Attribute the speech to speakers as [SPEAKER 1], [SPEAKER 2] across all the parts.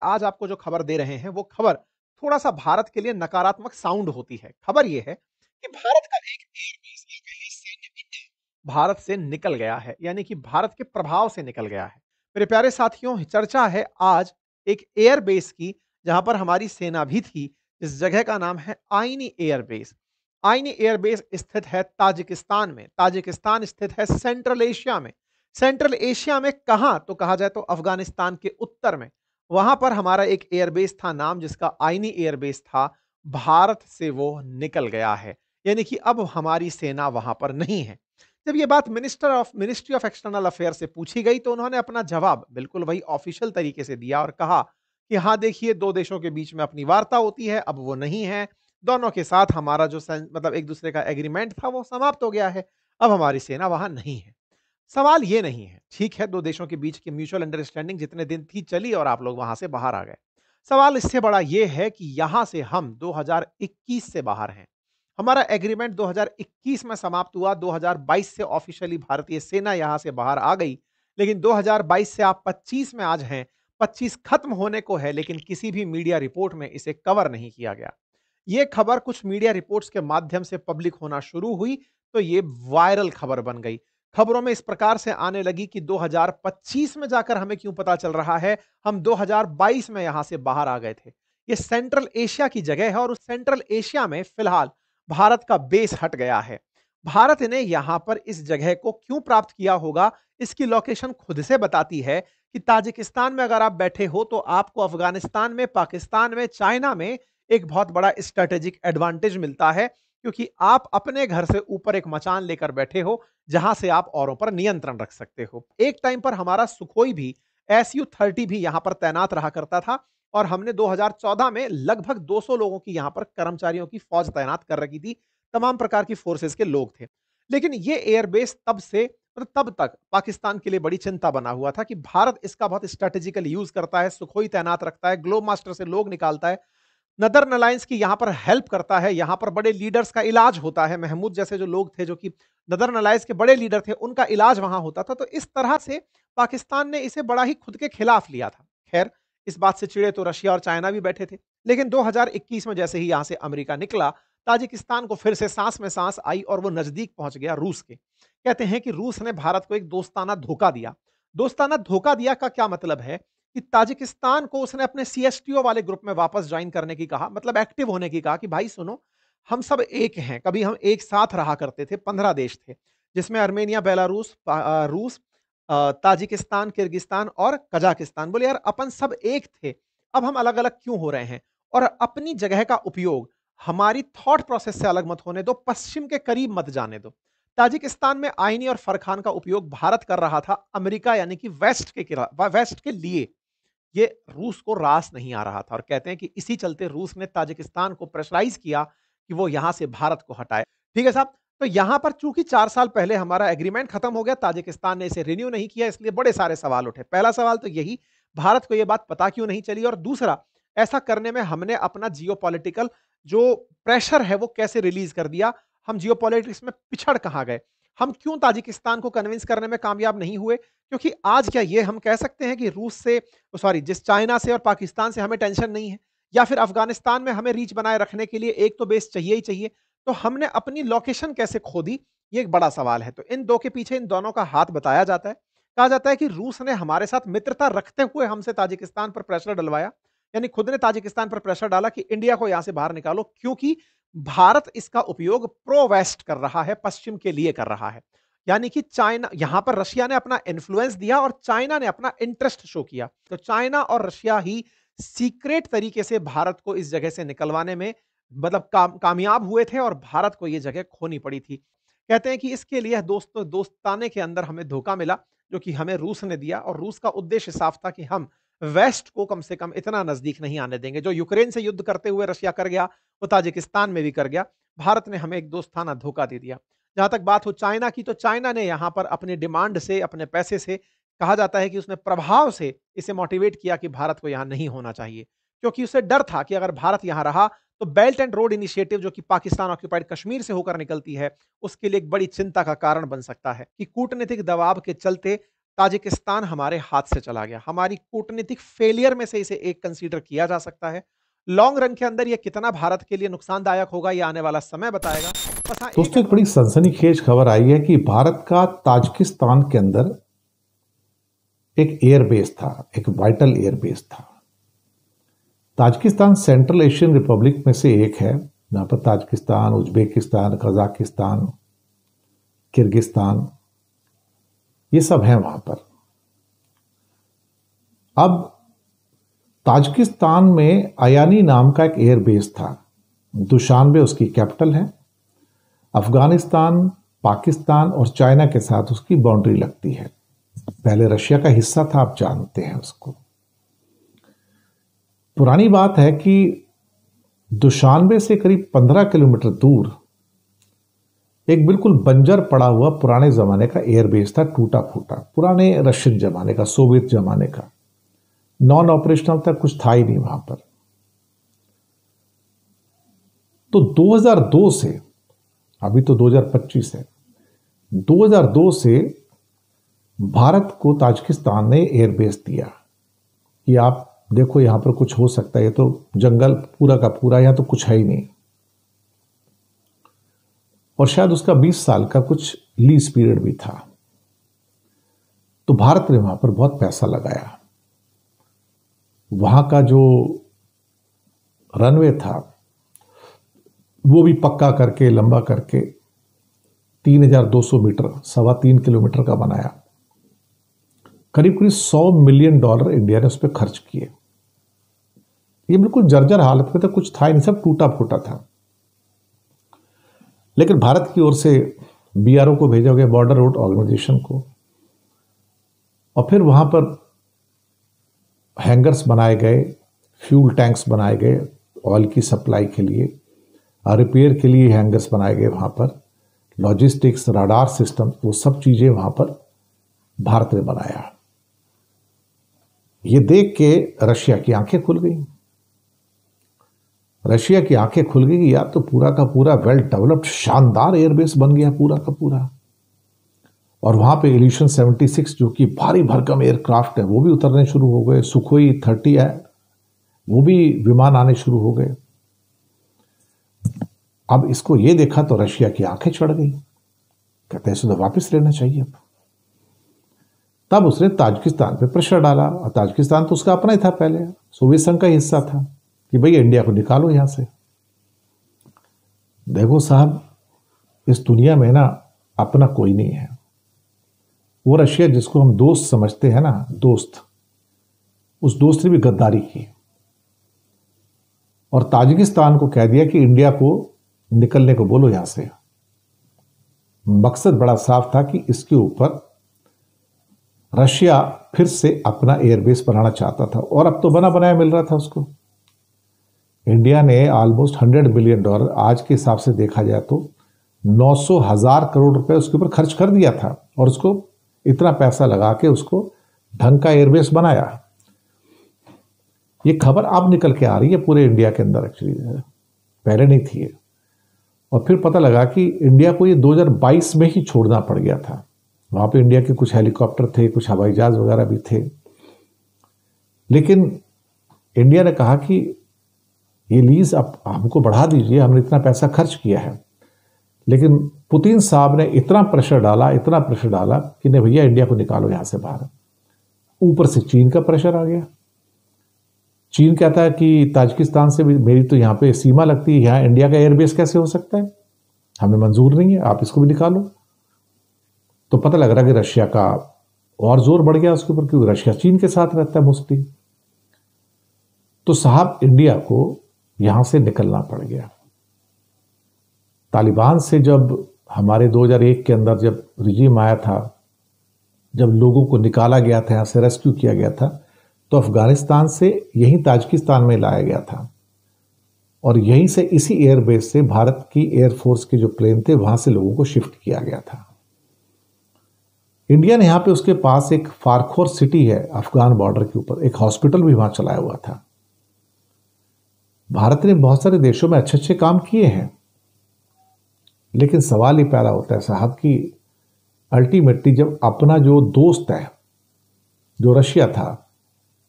[SPEAKER 1] आज आपको जो खबर दे रहे हैं, वो खबर थोड़ा-सा भारत के लिए नकारात्मक साउंड होती है। खबर ये है कि भारत का एक एयरबेस या कहिए सैन्य अड्डा भारत से निकल गया है, यानी कि भारत के प्रभाव से निकल गया है। मेरे प्यारे साथियों, चर्चा है आज एक एयरबेस की, जहां पर हमारी सेना भी थी। इस जगह का नाम है आईनी एयरबेस। आईनी एयरबेस स्थित है ताजिकिस्तान में। ताजिकिस्तान स्थित है सेंट्रल एशिया में। सेंट्रल एशिया में कहां? तो कहा जाए तो अफगानिस्तान के उत्तर में। वहां पर हमारा एक एयरबेस था, नाम जिसका आईनी एयरबेस था। भारत से वो निकल गया है, यानी कि अब हमारी सेना वहां पर नहीं है। जब ये बात मिनिस्ट्री ऑफ एक्सटर्नल अफेयर से पूछी गई, तो उन्होंने अपना जवाब बिल्कुल वही ऑफिशियल तरीके से दिया और कहा कि हाँ देखिए, दो देशों के बीच में अपनी वार्ता होती है, अब वो नहीं है। दोनों के साथ हमारा जो मतलब एक दूसरे का एग्रीमेंट था, वो समाप्त हो गया है। अब हमारी सेना वहां नहीं है। सवाल ये नहीं है, ठीक है, दो देशों के बीच की म्यूचुअल अंडरस्टैंडिंग जितने दिन थी चली और आप लोग वहां से बाहर आ गए। सवाल इससे बड़ा ये है कि यहां से हम 2021 से बाहर हैं। हमारा एग्रीमेंट 2021 में समाप्त हुआ, 2022 से ऑफिशियली भारतीय सेना यहां से बाहर आ गई। लेकिन 2022 से आप 25 में आज हैं, 25 खत्म होने को है, लेकिन किसी भी मीडिया रिपोर्ट में इसे कवर नहीं किया गया। ये खबर कुछ मीडिया रिपोर्ट्स के माध्यम से पब्लिक होना शुरू हुई, तो ये वायरल खबर बन गई। खबरों में इस प्रकार से आने लगी कि 2025 में जाकर हमें क्यों पता चल रहा है, हम 2022 में यहां से बाहर आ गए थे। ये सेंट्रल एशिया की जगह है और उस सेंट्रल एशिया में फिलहाल भारत का बेस हट गया है। भारत ने यहां पर इस जगह को क्यों प्राप्त किया होगा, इसकी लोकेशन खुद से बताती है कि ताजिकिस्तान में अगर आप बैठे हो तो आपको अफगानिस्तान में, पाकिस्तान में, चाइना में एक बहुत बड़ा स्ट्रेटेजिक एडवांटेज मिलता है, क्योंकि आप अपने घर से ऊपर एक मचान लेकर बैठे हो, जहां से आप औरों पर नियंत्रण रख सकते हो। एक टाइम पर हमारा सुखोई भी, SU-30 भी यहां पर तैनात रहा करता था और हमने 2014 में लगभग 200 लोगों की यहां पर कर्मचारियों की फौज तैनात कर रखी थी। तमाम प्रकार की फोर्सेस के लोग थे। लेकिन ये एयरबेस तब से तब तक पाकिस्तान के लिए बड़ी चिंता बना हुआ था कि भारत इसका बहुत स्ट्रेटेजिकल यूज करता है, सुखोई तैनात रखता है, ग्लोब मास्टर से लोग निकालता है, नदर्न अलायंस की यहां पर हेल्प करता है, यहां पर बड़े लीडर्स का इलाज होता है। महमूद जैसे जो लोग थे, जो कि नदर्न अलायंस के बड़े लीडर थे, उनका इलाज वहां होता था। तो इस तरह से पाकिस्तान ने इसे बड़ा ही खुद के खिलाफ लिया था। खैर, इस बात से चिड़े तो रशिया और चाइना भी बैठे थे। लेकिन 2021 में जैसे ही यहां से अमेरिका निकला, ताजिकिस्तान को फिर से सांस में सांस आई और वो नजदीक पहुंच गया रूस के। कहते हैं कि रूस ने भारत को एक दोस्ताना धोखा दिया। दोस्ताना धोखा दिया का क्या मतलब है कि ताजिकिस्तान को उसने अपने सीएसटीओ वाले ग्रुप में वापस ज्वाइन करने की कहा, मतलब एक्टिव होने की कहा कि भाई सुनो, हम सब एक हैं, कभी हम एक साथ रहा करते थे, 15 देश थे, जिसमें अर्मेनिया, बेलारूस, रूस, ताजिकिस्तान, किर्गिस्तान और कजाकिस्तान। बोले यार, अपन सब एक थे, अब हम अलग अलग क्यों हो रहे हैं? और अपनी जगह का उपयोग हमारी थॉट प्रोसेस से अलग मत होने दो, पश्चिम के करीब मत जाने दो। ताजिकिस्तान में आईनी और फरखान का उपयोग भारत कर रहा था अमेरिका यानी कि वेस्ट के लिए। ये रूस को रास नहीं आ रहा था और कहते हैं कि इसी चलते रूस ने ताजिकिस्तान को प्रेशराइज किया कि वो यहां से भारत को हटाए। ठीक है साहब, तो यहां पर चूंकि 4 साल पहले हमारा एग्रीमेंट खत्म हो गया, ताजिकिस्तान ने इसे रिन्यू नहीं किया, इसलिए बड़े सारे सवाल उठे। पहला सवाल तो यही, भारत को यह बात पता क्यों नहीं चली, और दूसरा, ऐसा करने में हमने अपना जियोपॉलिटिकल जो प्रेशर है वो कैसे रिलीज कर दिया? हम जियोपॉलिटिक्स में पिछड़ कहां गए? हम क्यों ताजिकिस्तान को कन्विंस करने में कामयाब नहीं हुए? क्योंकि आज क्या ये हम कह सकते हैं कि रूस से, सॉरी, जिस चाइना से और पाकिस्तान से हमें टेंशन नहीं है, या फिर अफगानिस्तान में हमें रीच बनाए रखने के लिए एक तो बेस चाहिए ही चाहिए, तो हमने अपनी लोकेशन कैसे खो दी? ये एक बड़ा सवाल है। तो इन दो के पीछे इन दोनों का हाथ बताया जाता है। कहा जाता है कि रूस ने हमारे साथ मित्रता रखते हुए हमसे ताजिकिस्तान पर प्रेशर डलवाया, यानी खुद ने ताजिकिस्तान पर प्रेशर डाला कि इंडिया को यहां से बाहर निकालो, क्योंकि भारत इसका उपयोग प्रो वेस्ट कर रहा है, पश्चिम के लिए कर रहा है। यानी कि चाइना, यहां पर रशिया ने अपना इन्फ्लुएंस दिया और चाइना ने अपना इंटरेस्ट शो किया। तो चाइना और रशिया ही सीक्रेट तरीके से भारत को इस जगह से निकलवाने में मतलब कामयाब हुए थे और भारत को यह जगह खोनी पड़ी थी। कहते हैं कि इसके लिए दोस्ताने के अंदर हमें धोखा मिला, जो कि हमें रूस ने दिया, और रूस का उद्देश्य साफ था कि हम वेस्ट को कम से कम इतना नजदीक नहीं आने देंगे। जो यूक्रेन से युद्ध करते हुए रशिया कर गया, वो ताजिकिस्तान में भी कर गया। भारत ने हमें एक दोस्ताना धोखा दे दिया। जहां तक बात हो चाइना की, तो चाइना ने यहां पर अपने डिमांड से, अपने पैसे से, कहा जाता है कि उसने प्रभाव से इसे मोटिवेट किया कि भारत को यहां नहीं होना चाहिए, क्योंकि उसे डर था कि अगर भारत यहां रहा तो बेल्ट एंड रोड इनिशिएटिव, जो कि पाकिस्तान ऑक्यूपाइड कश्मीर से होकर निकलती है, उसके लिए एक बड़ी चिंता का कारण बन सकता है कि कूटनीतिक दबाव के चलते ताजिकिस्तान हमारे हाथ से चला गया। हमारी कूटनीतिक फेलियर में से इसे एक कंसीडर किया जा सकता है। लॉन्ग रन के अंदर ये कितना भारत के लिए नुकसानदायक होगा, ये आने वाला समय बताएगा। बस हाँ,
[SPEAKER 2] दोस्तों, एक बड़ी सनसनीखेज खबर आई है कि भारत का ताजिकिस्तान के अंदर एक एयरबेस था, एक वाइटल एयरबेस था। ताजिकिस्तान सेंट्रल एशियन रिपब्लिक में से एक है, जहां पर ताजिकिस्तान, उज्बेकिस्तान, कजाकिस्तान, किर्गिस्तान, ये सब हैं वहां पर। अब ताजिकिस्तान में अयानी नाम का एक एयरबेस था। दुशानबे उसकी कैपिटल है। अफगानिस्तान, पाकिस्तान और चाइना के साथ उसकी बाउंड्री लगती है। पहले रशिया का हिस्सा था, आप जानते हैं उसको। पुरानी बात है कि दुशानबे से करीब 15 किलोमीटर दूर एक बिल्कुल बंजर पड़ा हुआ पुराने जमाने का एयरबेस था, टूटा फूटा, पुराने रशियन जमाने का, सोवियत जमाने का, नॉन ऑपरेशनल था, कुछ था ही नहीं वहां पर। तो 2002 से, अभी तो 2025 है, 2002 से भारत को ताजिकिस्तान ने एयरबेस दिया कि आप देखो यहां पर कुछ हो सकता है, ये तो जंगल पूरा का पूरा, यहां तो कुछ है ही नहीं। और शायद उसका 20 साल का कुछ लीज पीरियड भी था। तो भारत ने वहां पर बहुत पैसा लगाया। वहां का जो रनवे था वो भी पक्का करके, लंबा करके 3200 मीटर, 3.25 किलोमीटर का बनाया। करीब करीब $100 मिलियन इंडिया ने उस पर खर्च किए। ये बिल्कुल जर्जर हालत में था, कुछ था ही नहीं, सब टूटा फूटा था। लेकिन भारत की ओर से बीआरओ को भेजा गया, बॉर्डर रोड ऑर्गेनाइजेशन को, और फिर वहां पर हैंगर्स बनाए गए, फ्यूल टैंक्स बनाए गए ऑयल की सप्लाई के लिए, रिपेयर के लिए हैंगर्स बनाए गए वहां पर, लॉजिस्टिक्स, राडार सिस्टम, वो सब चीजें वहां पर भारत ने बनाया। ये देख के रशिया की आंखें खुल गई। रशिया की आंखें खुल गई कि यार, तो पूरा का पूरा वेल डेवलप्ड शानदार एयरबेस बन गया पूरा का पूरा। और वहां पे इल्यूशन 76 जो कि भारी भरकम एयरक्राफ्ट है, वो भी उतरने शुरू हो गए। सुखोई 30 है, वो भी विमान आने शुरू हो गए। अब इसको ये देखा तो रशिया की आंखें चढ़ गई, कहते हैं इसे तो वापस लेना चाहिए। तब उसने ताजिकिस्तान पे प्रेशर डाला, और ताजिकिस्तान तो उसका अपना ही था, पहले सोवियत संघ का हिस्सा था, कि भाई इंडिया को निकालो यहां से। देखो साहब, इस दुनिया में ना अपना कोई नहीं है। वो रशिया जिसको हम दोस्त समझते हैं ना, दोस्त, उस दोस्त ने भी गद्दारी की और ताजिकिस्तान को कह दिया कि इंडिया को निकलने को बोलो यहां से। मकसद बड़ा साफ था कि इसके ऊपर रशिया फिर से अपना एयरबेस बनाना चाहता था, और अब तो बना बनाया मिल रहा था उसको। इंडिया ने ऑलमोस्ट $100 बिलियन, आज के हिसाब से देखा जाए तो 900,000 करोड़ रुपए उसके ऊपर खर्च कर दिया था, और उसको इतना पैसा लगा के उसको ढंग का एयरबेस बनाया। ये खबर अब निकल के आ रही है पूरे इंडिया के अंदर, एक्चुअली पहले नहीं थी। और फिर पता लगा कि इंडिया को ये 2022 में ही छोड़ना पड़ गया था। वहां पे इंडिया के कुछ हेलीकॉप्टर थे, कुछ हवाई जहाज वगैरह भी थे, लेकिन इंडिया ने कहा कि ये लीज अब हमको बढ़ा दीजिए, हमने इतना पैसा खर्च किया है। लेकिन पुतिन साहब ने इतना प्रेशर डाला कि नहीं भैया, इंडिया को निकालो यहां से बाहर। ऊपर से चीन का प्रेशर आ गया। चीन कहता है कि ताजिकिस्तान से भी मेरी तो यहां पे सीमा लगती है, यहां इंडिया का एयरबेस कैसे हो सकता है, हमें मंजूर नहीं है, आप इसको भी निकालो। तो पता लग रहा है कि रशिया का और जोर बढ़ गया उसके ऊपर, क्योंकि रशिया चीन के साथ रहता है मोस्टली। तो साहब, इंडिया को यहां से निकलना पड़ गया। तालिबान से जब हमारे 2001 के अंदर जब रिजीम आया था, जब लोगों को निकाला गया था, यहां से रेस्क्यू किया गया था, तो अफगानिस्तान से यहीं ताजिकिस्तान में लाया गया था, और यहीं से इसी एयरबेस से भारत की एयरफोर्स के जो प्लेन थे वहां से लोगों को शिफ्ट किया गया था। इंडिया ने यहां पे उसके पास एक फारखोर सिटी है अफगान बॉर्डर के ऊपर, एक हॉस्पिटल भी वहां चलाया हुआ था। भारत ने बहुत सारे देशों में अच्छे अच्छे काम किए हैं, लेकिन सवाल ही पैदा होता है साहब कि अल्टीमेटली जब अपना जो दोस्त है जो रशिया था,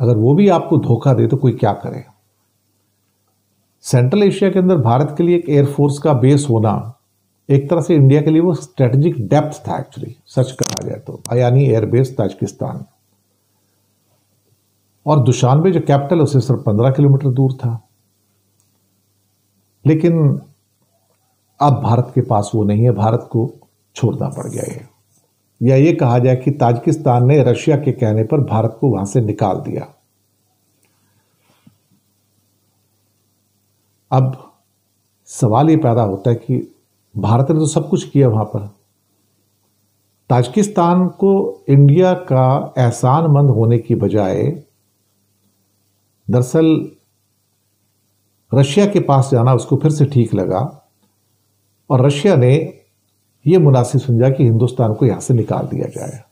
[SPEAKER 2] अगर वो भी आपको धोखा दे तो कोई क्या करे। सेंट्रल एशिया के अंदर भारत के लिए एक एयरफोर्स का बेस होना एक तरह से इंडिया के लिए वो स्ट्रेटेजिक डेप्थ था एक्चुअली, सच कहा जाए तो। अयानी एयरबेस ताजिकिस्तान, और दुशानबे जो कैपिटल उससे सिर्फ 15 किलोमीटर दूर था। लेकिन अब भारत के पास वो नहीं है, भारत को छोड़ना पड़ गया है, या ये कहा जाए कि ताजिकिस्तान ने रशिया के कहने पर भारत को वहां से निकाल दिया। अब सवाल ये पैदा होता है कि भारत ने तो सब कुछ किया वहां पर, ताजिकिस्तान को इंडिया का एहसानमंद होने की बजाय दरअसल रशिया के पास जाना उसको फिर से ठीक लगा, और रशिया ने यह मुनासिब समझा कि हिंदुस्तान को यहां से निकाल दिया जाए।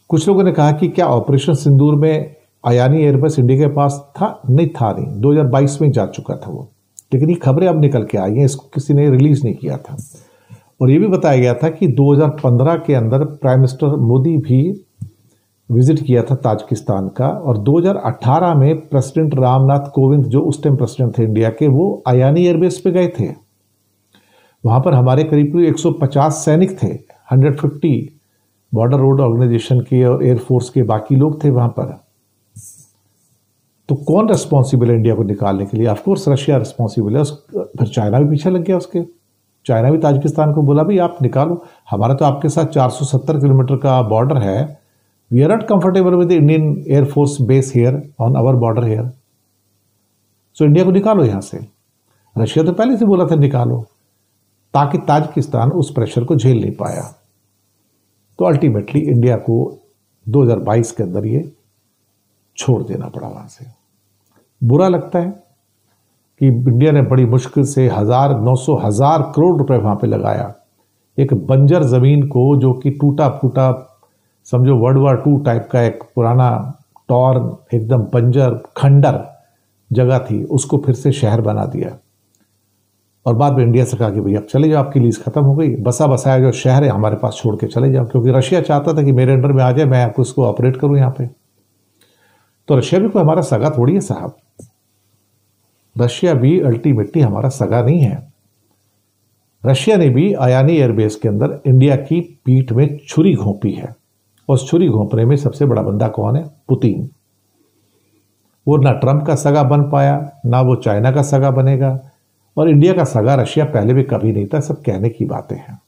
[SPEAKER 2] कुछ लोगों ने कहा कि क्या ऑपरेशन सिंदूर में अयानी एयरबेस इंडिया के पास था? नहीं था, नहीं, 2022 में जा चुका था वो। लेकिन ये खबरें अब निकल के आई हैं, इसको किसी ने रिलीज नहीं किया था। और ये भी बताया गया था कि 2015 के अंदर प्राइम मिनिस्टर मोदी भी विजिट किया था ताजिकिस्तान का, और 2018 में प्रेसिडेंट रामनाथ कोविंद जो उस टाइम प्रेसिडेंट थे इंडिया के, वो अयानी एयरबेस पे गए थे। वहां पर हमारे करीब 150 सैनिक थे, 150 बॉर्डर रोड ऑर्गेनाइजेशन के और एयरफोर्स के बाकी लोग थे वहां पर। तो कौन रेस्पॉन्सिबल है इंडिया को निकालने के लिए? ऑफकोर्स रशिया रेस्पॉन्सिबल है। फिर चाइना भी पीछे लग गया उसके। चाइना भी ताजिकिस्तान को बोला भाई आप निकालो, हमारा तो आपके साथ 470 किलोमीटर का बॉर्डर है, we are not comfortable with Indian air force base here on our border here, so India को निकालो यहां से। रशिया तो पहले से बोला था निकालो, ताकि ताजिकिस्तान उस प्रेशर को झेल नहीं पाया। तो अल्टीमेटली इंडिया को 2022 के अंदर ये छोड़ देना पड़ा वहां से। बुरा लगता है कि इंडिया ने बड़ी मुश्किल से 900,000 करोड़ रुपए वहां पे लगाया, एक बंजर जमीन को, जो कि टूटा फूटा, समझो वर्ल्ड वॉर 2 टाइप का एक पुराना टॉर्न, एकदम बंजर खंडर जगह थी, उसको फिर से शहर बना दिया। और बाद में इंडिया से कहा कि भाई अब चले जाओ, आपकी लीज खत्म हो गई, बसा बसाया जो शहर है हमारे पास छोड़ के चले जाओ, क्योंकि रशिया चाहता था कि मेरे अंडर में आ जाए, मैं आपको उसको ऑपरेट करूं यहां पे। तो रशिया भी कोई हमारा सगा थोड़ी है साहब, रशिया भी अल्टीमेटली हमारा सगा नहीं है। रशिया ने भी अयानी एयरबेस के अंदर इंडिया की पीठ में छुरी घोंपी है, और उस छुरी घोंपने में सबसे बड़ा बंदा कौन है? पुतिन। वो ना ट्रंप का सगा बन पाया, ना वो चाइना का सगा बनेगा, और इंडिया का सगा रशिया पहले भी कभी नहीं था, सब कहने की बातें हैं।